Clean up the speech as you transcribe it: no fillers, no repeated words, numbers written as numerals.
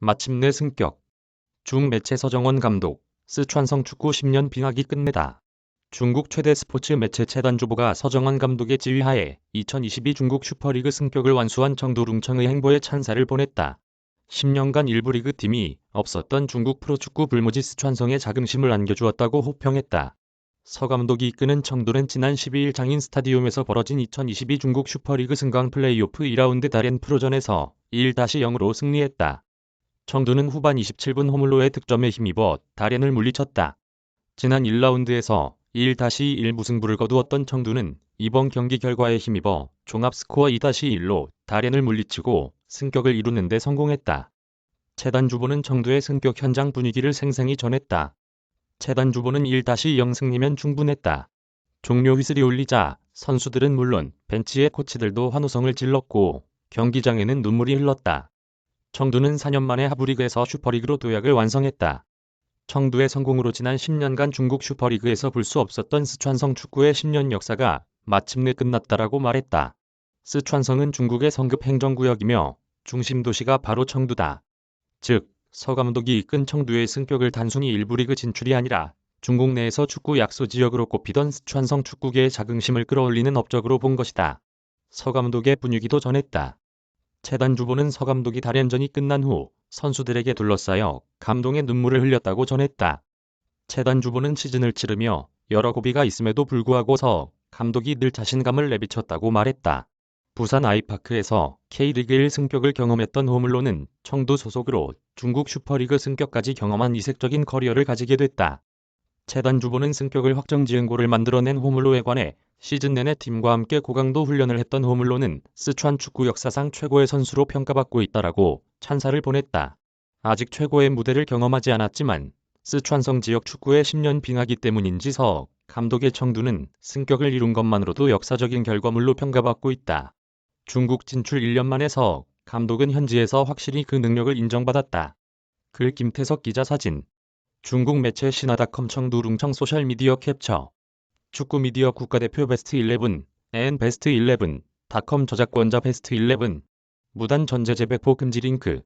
마침내 승격. 중매체 서정원 감독, 스촨성 축구 10년 빙하기 끝내다. 중국 최대 스포츠 매체 채단주보가 서정원 감독의 지휘하에 2022 중국 슈퍼리그 승격을 완수한 청두룽청의 행보에 찬사를 보냈다. 10년간 일부 리그 팀이 없었던 중국 프로축구 불모지 스촨성에 자긍심을 안겨주었다고 호평했다. 서 감독이 이끄는 청두는 지난 12일 장인 스타디움에서 벌어진 2022 중국 슈퍼리그 승강 플레이오프 2라운드 다롄 프로전에서 1-0으로 승리했다. 청두는 후반 27분 호물로의 득점에 힘입어 다롄을 물리쳤다. 지난 1라운드에서 1-1 무승부를 거두었던 청두는 이번 경기 결과에 힘입어 종합 스코어 2-1로 다롄을 물리치고 승격을 이루는 데 성공했다. 채단주보는 청두의 승격 현장 분위기를 생생히 전했다. 채단주보는 1-0 승리면 충분했다. 종료 휘슬이 울리자 선수들은 물론 벤치의 코치들도 환호성을 질렀고 경기장에는 눈물이 흘렀다. 청두는 4년 만에 하부리그에서 슈퍼리그로 도약을 완성했다. 청두의 성공으로 지난 10년간 중국 슈퍼리그에서 볼 수 없었던 스촨성 축구의 10년 역사가 마침내 끝났다라고 말했다. 스촨성은 중국의 성급 행정구역이며 중심 도시가 바로 청두다. 즉, 서 감독이 이끈 청두의 승격을 단순히 일부 리그 진출이 아니라 중국 내에서 축구 약소 지역으로 꼽히던 스촨성 축구계의 자긍심을 끌어올리는 업적으로 본 것이다. 서 감독의 분위기도 전했다. 채단주보는 서 감독이 다롄전이 끝난 후 선수들에게 둘러싸여 감동의 눈물을 흘렸다고 전했다. 채단주보는 시즌을 치르며 여러 고비가 있음에도 불구하고 서 감독이 늘 자신감을 내비쳤다고 말했다. 부산 아이파크에서 K리그 1 승격을 경험했던 호물로는 청두 소속으로 중국 슈퍼리그 승격까지 경험한 이색적인 커리어를 가지게 됐다. 채단주보는 승격을 확정지은 골을 만들어낸 호물로에 관해 시즌 내내 팀과 함께 고강도 훈련을 했던 호물로는 스촨 축구 역사상 최고의 선수로 평가받고 있다라고 찬사를 보냈다. 아직 최고의 무대를 경험하지 않았지만 스촨성 지역 축구의 10년 빙하기 때문인지 서 감독의 청두는 승격을 이룬 것만으로도 역사적인 결과물로 평가받고 있다. 중국 진출 1년 만에 서 감독은 현지에서 확실히 그 능력을 인정받았다. 글 김태석 기자 사진. 중국 매체 신화닷컴 청두룽청 소셜미디어 캡처. 축구 미디어 국가대표 베스트 11, 앤 베스트 11, 닷컴 저작권자 베스트 11. 무단 전제 재배포 금지 링크.